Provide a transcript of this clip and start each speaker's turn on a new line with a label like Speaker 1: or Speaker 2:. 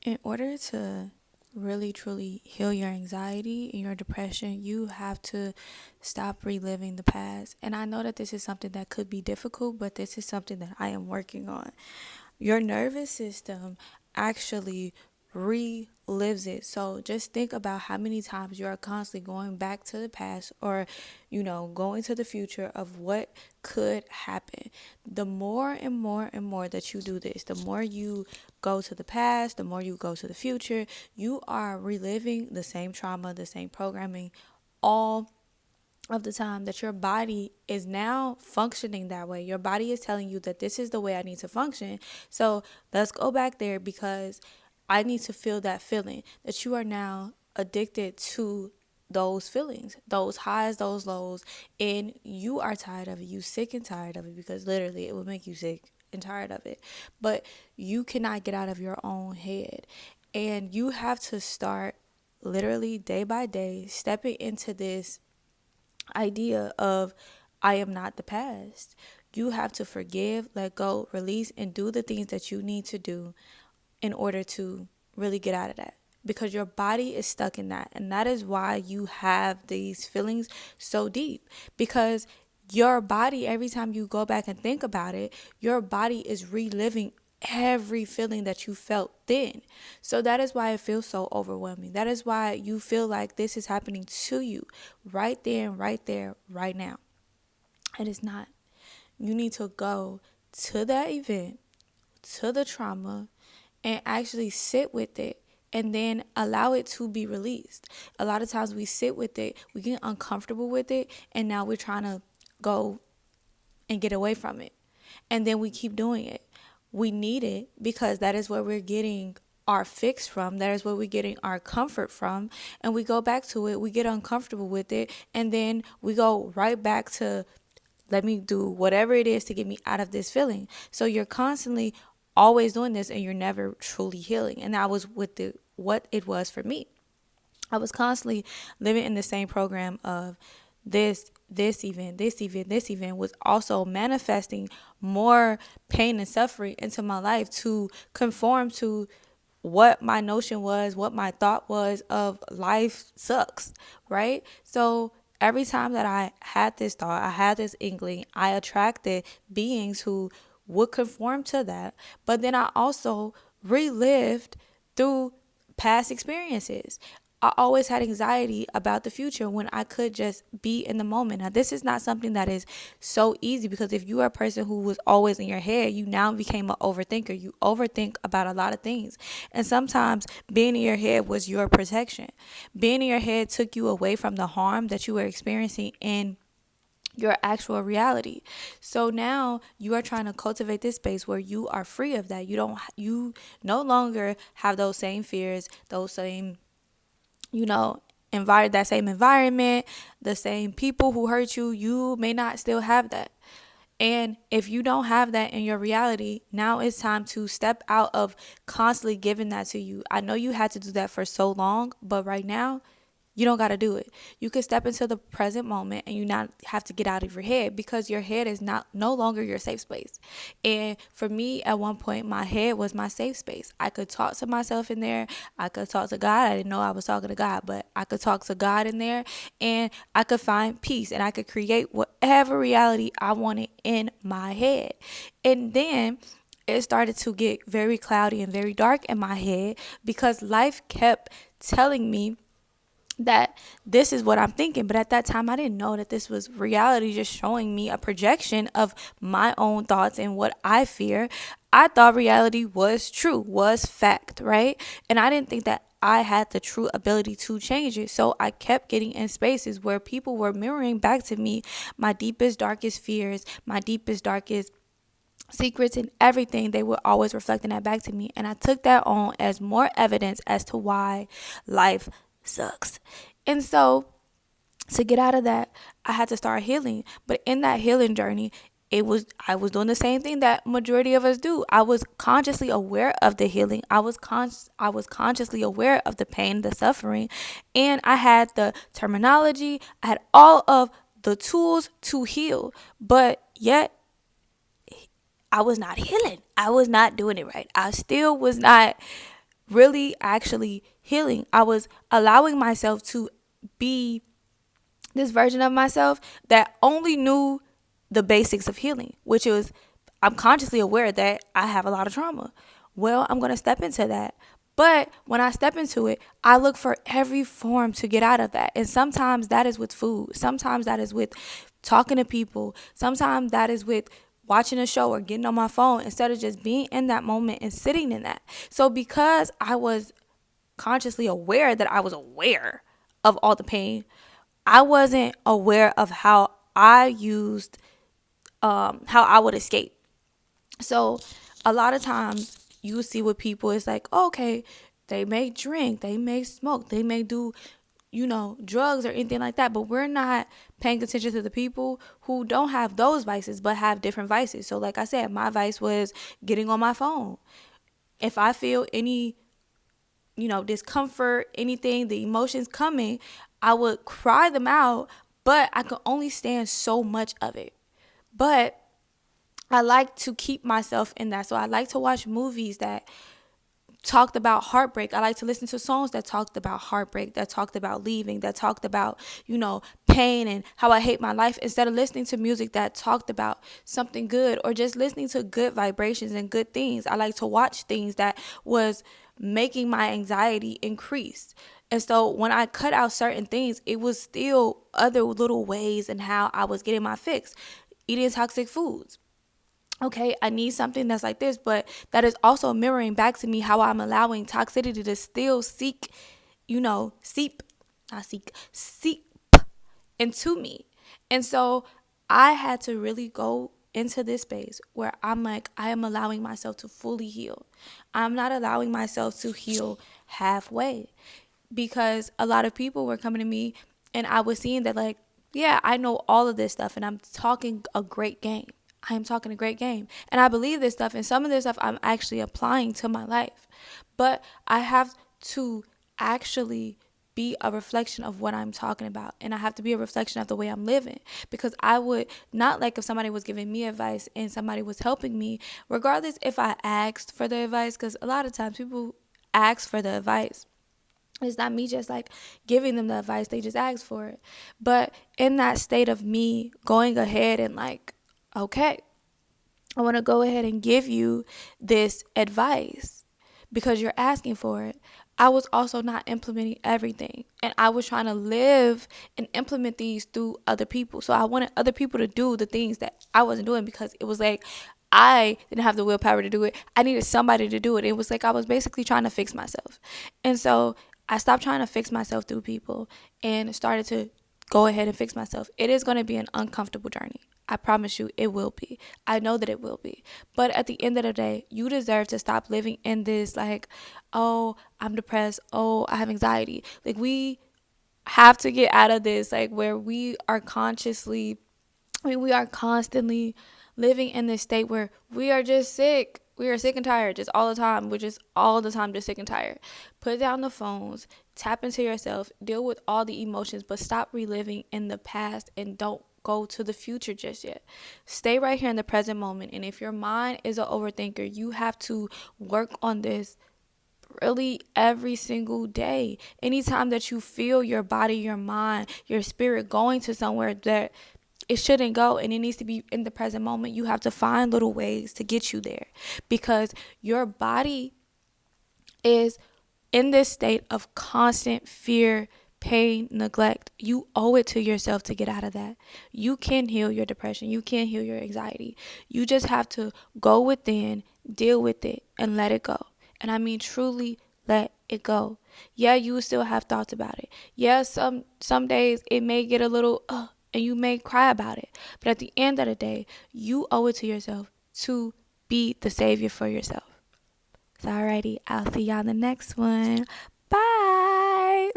Speaker 1: In order to really truly heal your anxiety and your depression, you have to stop reliving the past. And I know that this is something that could be difficult, but this is something that I am working on. Your nervous system actually relives it. So just think about how many times you are constantly going back to the past or, going to the future of what could happen. The more and more and more that you do this, the more you go to the past, the more you go to the future, you are reliving the same trauma, the same programming, all of the time that your body is now functioning that way. Your body is telling you that this is the way I need to function. So let's go back there because I need to feel that feeling that you are now addicted to those feelings, those highs, those lows, and you are tired of it. You sick and tired of it because literally it will make you sick and tired of it. But you cannot get out of your own head. And you have to start literally day by day stepping into this idea of I am not the past. You have to forgive, let go, release, and do the things that you need to do in order to really get out of that. Because your body is stuck in that. And that is why you have these feelings so deep. Because your body, every time you go back and think about it, your body is reliving every feeling that you felt then. So that is why it feels so overwhelming. That is why you feel like this is happening to you right there, right now. It is not. You need to go to that event, to the trauma, and actually sit with it and then allow it to be released. A lot of times we sit with it, we get uncomfortable with it, and now we're trying to go and get away from it. And then we keep doing it. We need it because that is where we're getting our fix from. That is where we're getting our comfort from. And we go back to it. We get uncomfortable with it. And then we go right back to let me do whatever it is to get me out of this feeling. So you're constantly always doing this and you're never truly healing. And that was what it was for me. I was constantly living in the same program of this event was also manifesting more pain and suffering into my life to conform to what my notion was, what my thought was of life sucks, right? So every time that I had this thought, I had this inkling, I attracted beings who would conform to that. But then I also relived through past experiences. I always had anxiety about the future when I could just be in the moment. Now, this is not something that is so easy because if you are a person who was always in your head, you now became an overthinker. You overthink about a lot of things. And sometimes being in your head was your protection. Being in your head took you away from the harm that you were experiencing in your actual reality. So now you are trying to cultivate this space where you are free of that. You no longer have those same fears, those same that same environment, the same people who hurt you. You may not still have that. And if you don't have that in your reality, now it's time to step out of constantly giving that to you. I know you had to do that for so long, but right now you don't got to do it. You can step into the present moment and you not have to get out of your head because your head is no longer your safe space. And for me, at one point, my head was my safe space. I could talk to myself in there. I could talk to God. I didn't know I was talking to God, but I could talk to God in there and I could find peace and I could create whatever reality I wanted in my head. And then it started to get very cloudy and very dark in my head because life kept telling me that this is what I'm thinking. But at that time, I didn't know that this was reality just showing me a projection of my own thoughts and what I fear. I thought reality was true, was fact, right? And I didn't think that I had the true ability to change it. So I kept getting in spaces where people were mirroring back to me my deepest, darkest fears, my deepest, darkest secrets and everything. They were always reflecting that back to me. And I took that on as more evidence as to why life sucks. And so to get out of that, I had to start healing. But in that healing journey, I was doing the same thing that majority of us do. I was consciously aware of the healing. I was consciously aware of the pain, the suffering, and I had the terminology. I had all of the tools to heal, but yet I was not healing. I was not doing it right. I still was not really actually healing. I was allowing myself to be this version of myself that only knew the basics of healing, which was I'm consciously aware that I have a lot of trauma. Well, I'm going to step into that. But when I step into it, I look for every form to get out of that. And sometimes that is with food. Sometimes that is with talking to people. Sometimes that is with watching a show or getting on my phone instead of just being in that moment and sitting in that. So because I was consciously aware that I was aware of all the pain, I wasn't aware of how I used, how I would escape. So a lot of times you see with people, it's like, oh, okay, they may drink, they may smoke, they may do, drugs or anything like that. But we're not paying attention to the people who don't have those vices, but have different vices. So like I said, my vice was getting on my phone. If I feel any, discomfort, anything, the emotions coming, I would cry them out, but I could only stand so much of it. But I like to keep myself in that. So I like to watch movies that talked about heartbreak. I like to listen to songs that talked about heartbreak, that talked about leaving, that talked about, pain and how I hate my life, instead of listening to music that talked about something good or just listening to good vibrations and good things. I like to watch things that was making my anxiety increase. And so when I cut out certain things, it was still other little ways in how I was getting my fix. Eating toxic foods. Okay, I need something that's like this, but that is also mirroring back to me how I'm allowing toxicity to still seep into me. And so I had to really go into this space where I'm like, I am allowing myself to fully heal. I'm not allowing myself to heal halfway, because a lot of people were coming to me and I was seeing that, like, yeah, I know all of this stuff and I'm talking a great game. I am talking a great game. And I believe this stuff, and some of this stuff I'm actually applying to my life. But I have to actually be a reflection of what I'm talking about. And I have to be a reflection of the way I'm living. Because I would not like if somebody was giving me advice and somebody was helping me, regardless if I asked for the advice, because a lot of times people ask for the advice. It's not me just like giving them the advice, they just ask for it. But in that state of me going ahead and like, okay, I want to go ahead and give you this advice because you're asking for it, I was also not implementing everything. And I was trying to live and implement these through other people. So I wanted other people to do the things that I wasn't doing, because it was like I didn't have the willpower to do it. I needed somebody to do it. It was like I was basically trying to fix myself. And so I stopped trying to fix myself through people and started to go ahead and fix myself. It is going to be an uncomfortable journey. I promise you it will be. I know that it will be. But at the end of the day, you deserve to stop living in this like, oh, I'm depressed. Oh, I have anxiety. Like, we have to get out of this, like, where we are we are constantly living in this state where we are just sick. We are sick and tired just all the time. We're just all the time just sick and tired. Put down the phones, tap into yourself, deal with all the emotions, but stop reliving in the past and don't go to the future just yet. Stay right here in the present moment. And if your mind is an overthinker, you have to work on this really every single day. Anytime that you feel your body, your mind, your spirit going to somewhere that it shouldn't go and it needs to be in the present moment, you have to find little ways to get you there, because your body is in this state of constant fear, pain, neglect. You owe it to yourself to get out of that. You can heal your depression. You can heal your anxiety. You just have to go within, deal with it, and let it go. And I mean truly let it go. Yeah, you will still have thoughts about it. Yeah, some days it may get a little and you may cry about it. But at the end of the day, you owe it to yourself to be the savior for yourself. So alrighty, I'll see y'all in the next one. Bye.